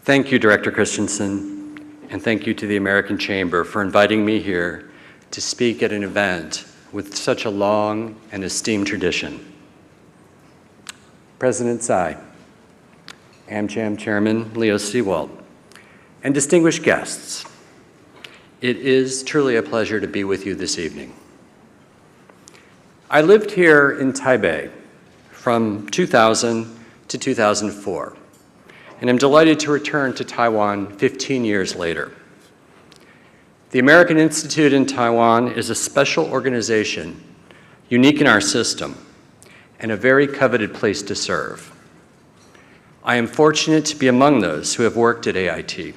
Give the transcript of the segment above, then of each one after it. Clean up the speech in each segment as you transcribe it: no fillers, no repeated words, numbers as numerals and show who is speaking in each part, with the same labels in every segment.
Speaker 1: Thank you, Director Christensen, and thank you to the American Chamber for inviting me here to speak at an event with such a long and esteemed tradition. President Hsieh, AmCham Chairman Leo Seewald, and distinguished guests, it is truly a pleasure to be with you this evening. I lived here in Taipei from 2000 to 2004, and I'm delighted to return to Taiwan 15 years later. The American Institute in Taiwan is a special organization, unique in our system, and a very coveted place to serve. I am fortunate to be among those who have worked at AIT.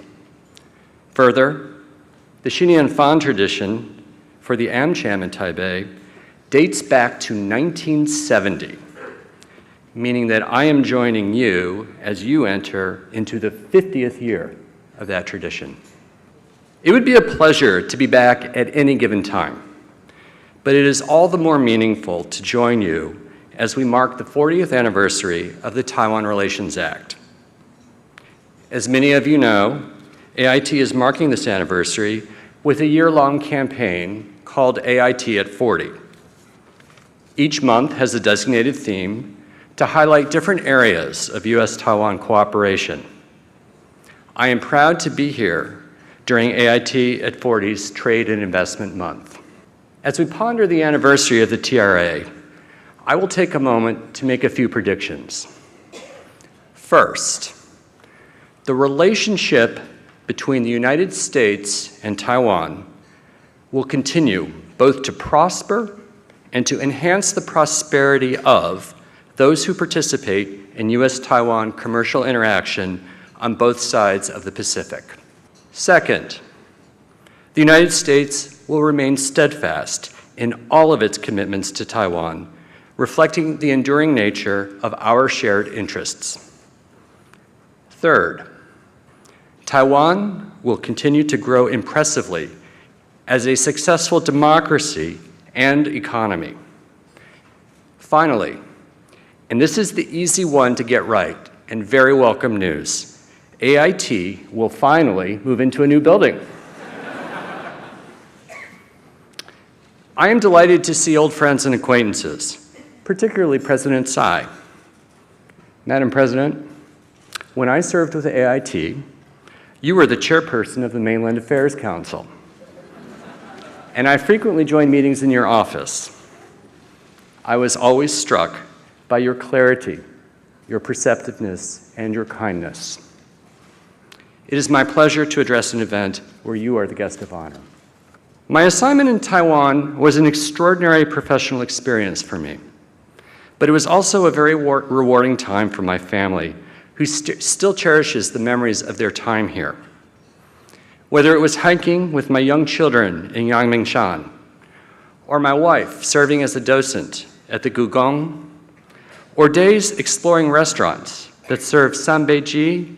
Speaker 1: Further, the Hsieh Nien Fan tradition for the AmCham in Taipei dates back to 1970, meaning that I am joining you as you enter into the 50th year of that tradition. It would be a pleasure to be back at any given time, but it is all the more meaningful to join you as we mark the 40th anniversary of the Taiwan Relations Act. As many of you know, AIT is marking this anniversary with a year-long campaign called AIT at 40. Each month has a designated theme to highlight different areas of US-Taiwan cooperation. I am proud to be here during AIT at 40's Trade and Investment Month. As we ponder the anniversary of the TRA, I will take a moment to make a few predictions. First, the relationship between the United States and Taiwan will continue both to prosper and to enhance the prosperity of those who participate in US-Taiwan commercial interaction on both sides of the Pacific. Second, the United States will remain steadfast in all of its commitments to Taiwan, reflecting the enduring nature of our shared interests. Third, Taiwan will continue to grow impressively as a successful democracy and economy. Finally, and this is the easy one to get right and very welcome news, AIT will finally move into a new building. I am delighted to see old friends and acquaintances, particularly President Hsieh. Madam President, when I served with AIT, you were the chairperson of the Mainland Affairs Council, and I frequently joined meetings in your office. I was always struck by your clarity, your perceptiveness, and your kindness. It is my pleasure to address an event where you are the guest of honor. My assignment in Taiwan was an extraordinary professional experience for me, but it was also a very rewarding time for my family, who still cherishes the memories of their time here. Whether it was hiking with my young children in Yangmingshan, or my wife serving as a docent at the Gugong, or days exploring restaurants that serve sanbeiji,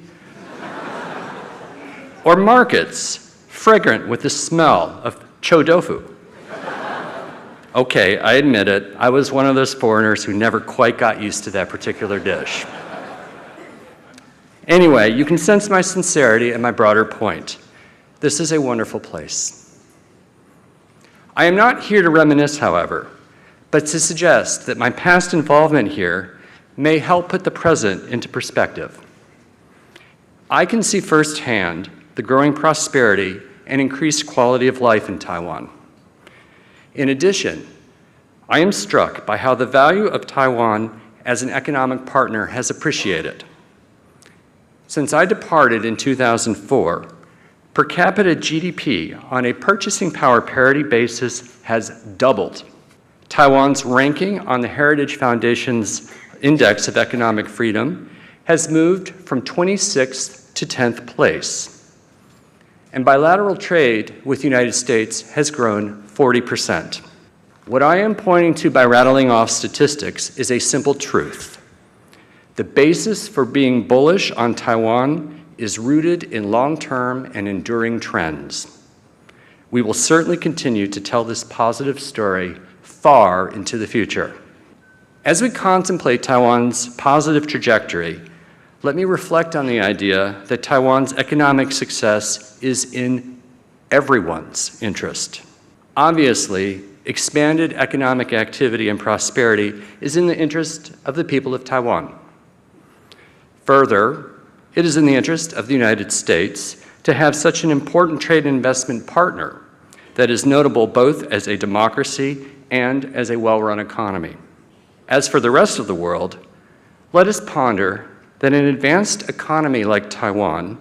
Speaker 1: or markets fragrant with the smell of chou tofu. Okay, I admit it, I was one of those foreigners who never quite got used to that particular dish. Anyway, you can sense my sincerity and my broader point. This is a wonderful place. I am not here to reminisce, however, but to suggest that my past involvement here may help put the present into perspective. I can see firsthand the growing prosperity and increased quality of life in Taiwan. In addition, I am struck by how the value of Taiwan as an economic partner has appreciated. Since I departed in 2004, per capita GDP on a purchasing power parity basis has doubled. Taiwan's ranking on the Heritage Foundation's Index of Economic Freedom has moved from 26th to 10th place. And bilateral trade with the United States has grown 40%. What I am pointing to by rattling off statistics is a simple truth. The basis for being bullish on Taiwan is rooted in long-term and enduring trends. We will certainly continue to tell this positive story far into the future. As we contemplate Taiwan's positive trajectory, let me reflect on the idea that Taiwan's economic success is in everyone's interest. Obviously, expanded economic activity and prosperity is in the interest of the people of Taiwan. Further, it is in the interest of the United States to have such an important trade and investment partner that is notable both as a democracy and as a well-run economy. As for the rest of the world, let us ponder that an advanced economy like Taiwan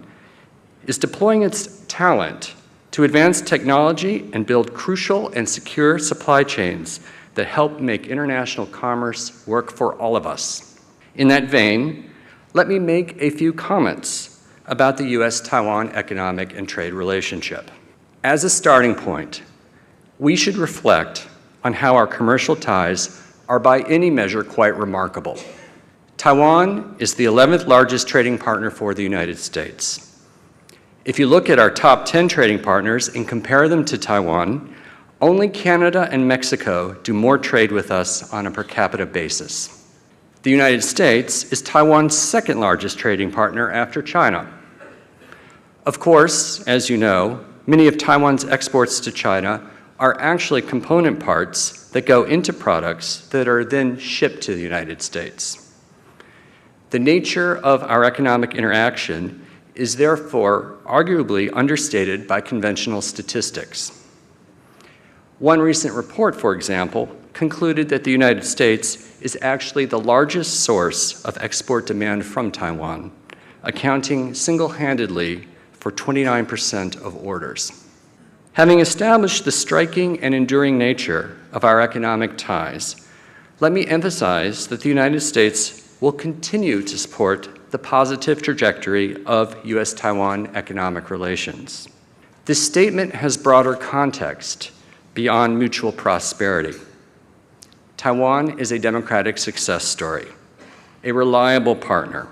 Speaker 1: is deploying its talent to advance technology and build crucial and secure supply chains that help make international commerce work for all of us. In that vein, let me make a few comments about the US-Taiwan economic and trade relationship. As a starting point, we should reflect on how our commercial ties are by any measure quite remarkable. Taiwan is the 11th largest trading partner for the United States. If you look at our top 10 trading partners and compare them to Taiwan, only Canada and Mexico do more trade with us on a per capita basis. The United States is Taiwan's second largest trading partner after China. Of course, as you know, many of Taiwan's exports to China are actually component parts that go into products that are then shipped to the United States. The nature of our economic interaction is therefore arguably understated by conventional statistics. One recent report, for example, concluded that the United States is actually the largest source of export demand from Taiwan, accounting single-handedly for 29% of orders. Having established the striking and enduring nature of our economic ties, let me emphasize that the United States will continue to support the positive trajectory of US-Taiwan economic relations. This statement has broader context beyond mutual prosperity. Taiwan is a democratic success story, a reliable partner,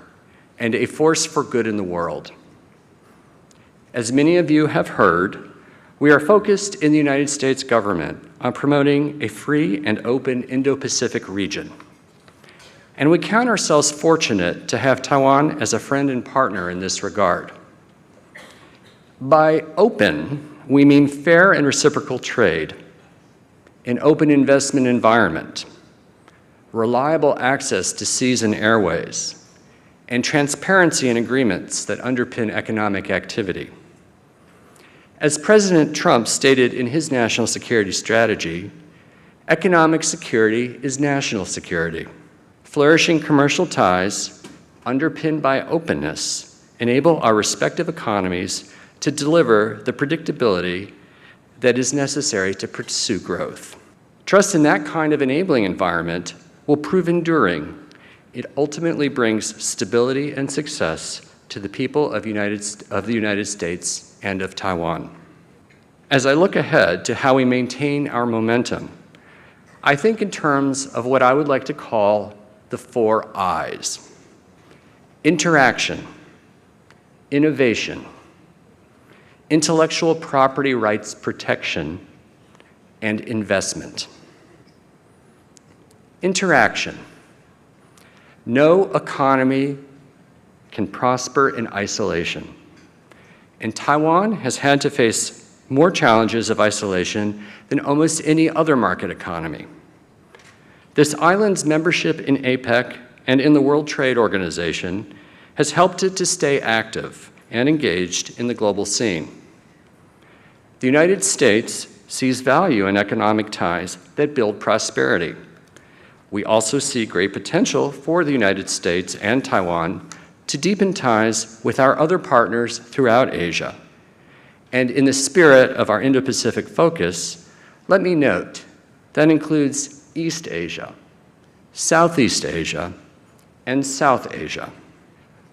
Speaker 1: and a force for good in the world. As many of you have heard, we are focused in the United States government on promoting a free and open Indo-Pacific region. And we count ourselves fortunate to have Taiwan as a friend and partner in this regard. By open, we mean fair and reciprocal trade, an open investment environment, reliable access to seas and airways, and transparency in agreements that underpin economic activity. As President Trump stated in his national security strategy, economic security is national security. Flourishing commercial ties, underpinned by openness, enable our respective economies to deliver the predictability that is necessary to pursue growth. Trust in that kind of enabling environment will prove enduring. It ultimately brings stability and success to the people of the United States and of Taiwan. As I look ahead to how we maintain our momentum, I think in terms of what I would like to call the 4 I's: interaction, innovation, intellectual property rights protection, and investment. Interaction. No economy can prosper in isolation, and Taiwan has had to face more challenges of isolation than almost any other market economy. This island's membership in APEC and in the World Trade Organization has helped it to stay active and engaged in the global scene. The United States sees value in economic ties that build prosperity. We also see great potential for the United States and Taiwan to deepen ties with our other partners throughout Asia. And in the spirit of our Indo-Pacific focus, let me note that includes East Asia, Southeast Asia, and South Asia.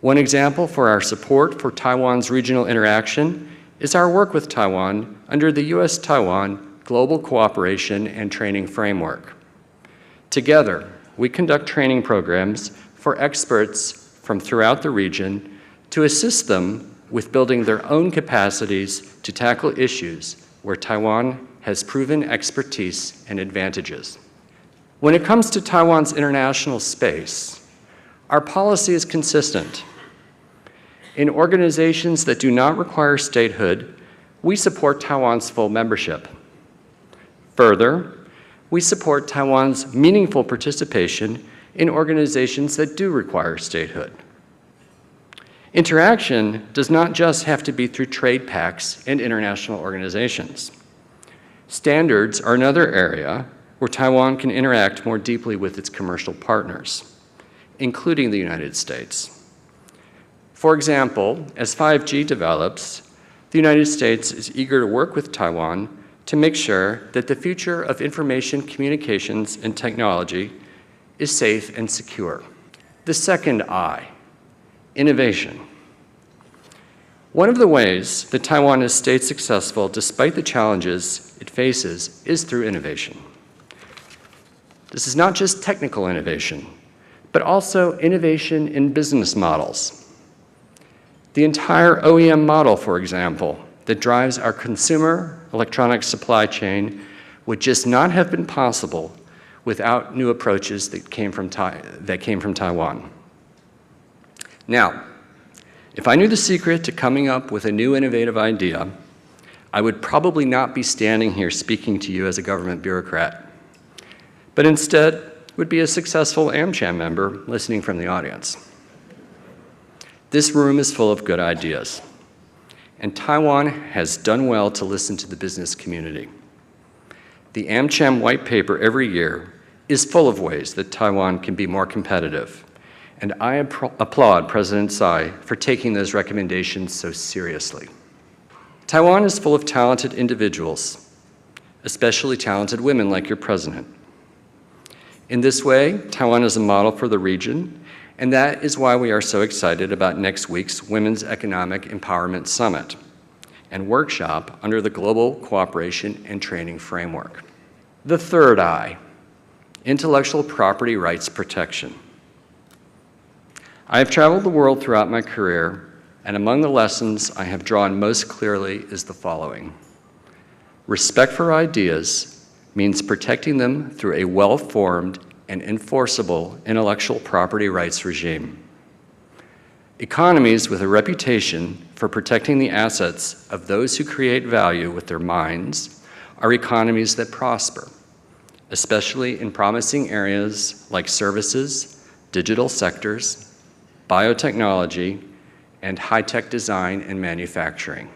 Speaker 1: One example for our support for Taiwan's regional interaction is our work with Taiwan under the US-Taiwan Global Cooperation and Training Framework. Together, we conduct training programs for experts from throughout the region to assist them with building their own capacities to tackle issues where Taiwan has proven expertise and advantages. When it comes to Taiwan's international space, our policy is consistent. In organizations that do not require statehood, we support Taiwan's full membership. Further, we support Taiwan's meaningful participation in organizations that do require statehood. Interaction does not just have to be through trade pacts and international organizations. Standards are another area where Taiwan can interact more deeply with its commercial partners, including the United States. For example, as 5G develops, the United States is eager to work with Taiwan to make sure that the future of information communications and technology is safe and secure. The second I, innovation. One of the ways that Taiwan has stayed successful despite the challenges it faces is through innovation. This is not just technical innovation, but also innovation in business models. The entire OEM model, for example, that drives our consumer electronics supply chain would just not have been possible without new approaches that came from Taiwan. Now, if I knew the secret to coming up with a new innovative idea, I would probably not be standing here speaking to you as a government bureaucrat, but instead would be a successful AmCham member listening from the audience. This room is full of good ideas, and Taiwan has done well to listen to the business community. The AmCham white paper every year is full of ways that Taiwan can be more competitive, and I applaud President Hsieh for taking those recommendations so seriously. Taiwan is full of talented individuals, especially talented women like your president. In this way, Taiwan is a model for the region, and that is why we are so excited about next week's Women's Economic Empowerment Summit and workshop under the Global Cooperation and Training Framework. The third I, intellectual property rights protection. I have traveled the world throughout my career, and among the lessons I have drawn most clearly is the following. Respect for ideas means protecting them through a well-formed and enforceable intellectual property rights regime. Economies with a reputation for protecting the assets of those who create value with their minds are economies that prosper, especially in promising areas like services, digital sectors, biotechnology, and high-tech design and manufacturing.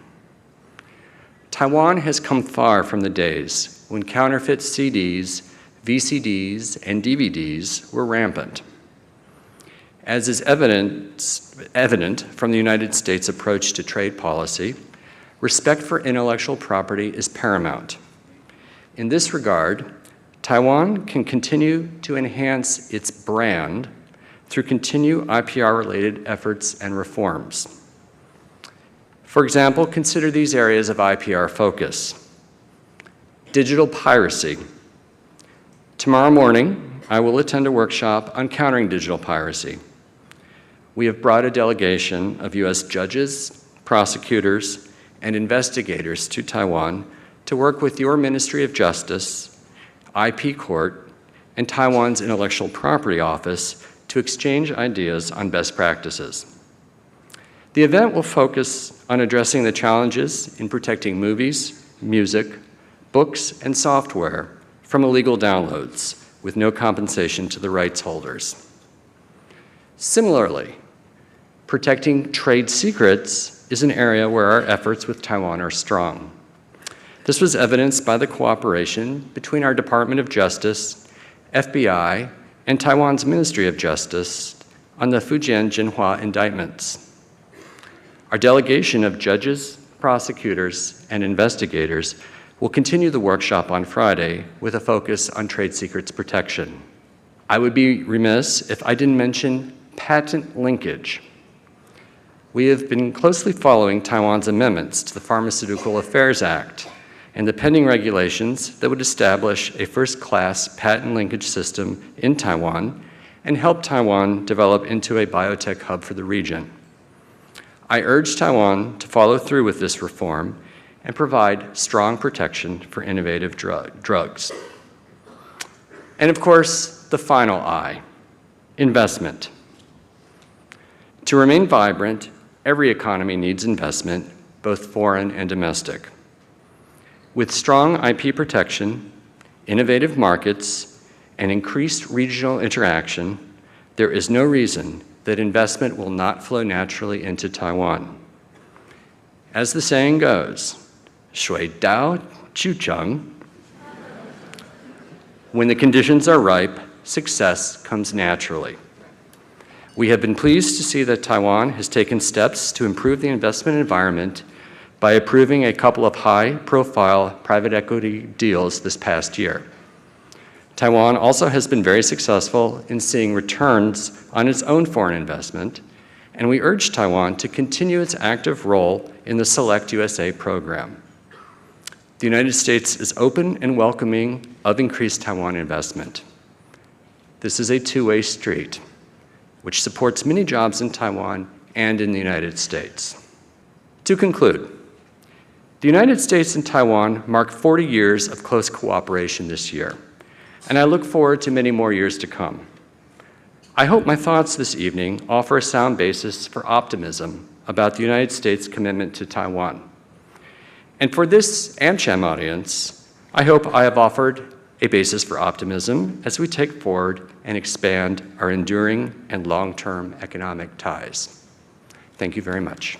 Speaker 1: Taiwan has come far from the days when counterfeit CDs, VCDs, and DVDs were rampant. As is evident from the United States' approach to trade policy, respect for intellectual property is paramount. In this regard, Taiwan can continue to enhance its brand through continued IPR-related efforts and reforms. For example, consider these areas of IPR focus. Digital piracy. Tomorrow morning, I will attend a workshop on countering digital piracy. We have brought a delegation of US judges, prosecutors, and investigators to Taiwan to work with your Ministry of Justice, IP Court, and Taiwan's Intellectual Property Office to exchange ideas on best practices. The event will focus on addressing the challenges in protecting movies, music, books, and software from illegal downloads with no compensation to the rights holders. Similarly, protecting trade secrets is an area where our efforts with Taiwan are strong. This was evidenced by the cooperation between our Department of Justice, FBI, and Taiwan's Ministry of Justice on the Fujian Jinhua indictments. Our delegation of judges, prosecutors, and investigators will continue the workshop on Friday with a focus on trade secrets protection. I would be remiss if I didn't mention patent linkage. We have been closely following Taiwan's amendments to the Pharmaceutical Affairs Act and the pending regulations that would establish a first-class patent linkage system in Taiwan and help Taiwan develop into a biotech hub for the region. I urge Taiwan to follow through with this reform and provide strong protection for innovative drugs. And of course, the final I, investment. To remain vibrant, every economy needs investment, both foreign and domestic. With strong IP protection, innovative markets, and increased regional interaction, there is no reason that investment will not flow naturally into Taiwan. As the saying goes, 水到渠成. When the conditions are ripe, success comes naturally. We have been pleased to see that Taiwan has taken steps to improve the investment environment by approving a couple of high-profile private equity deals this past year. Taiwan also has been very successful in seeing returns on its own foreign investment, and we urge Taiwan to continue its active role in the Select USA program. The United States is open and welcoming of increased Taiwan investment. This is a two-way street, which supports many jobs in Taiwan and in the United States. To conclude, the United States and Taiwan mark 40 years of close cooperation this year, and I look forward to many more years to come. I hope my thoughts this evening offer a sound basis for optimism about the United States' commitment to Taiwan. And for this AmCham audience, I hope I have offered a basis for optimism as we take forward and expand our enduring and long-term economic ties. Thank you very much.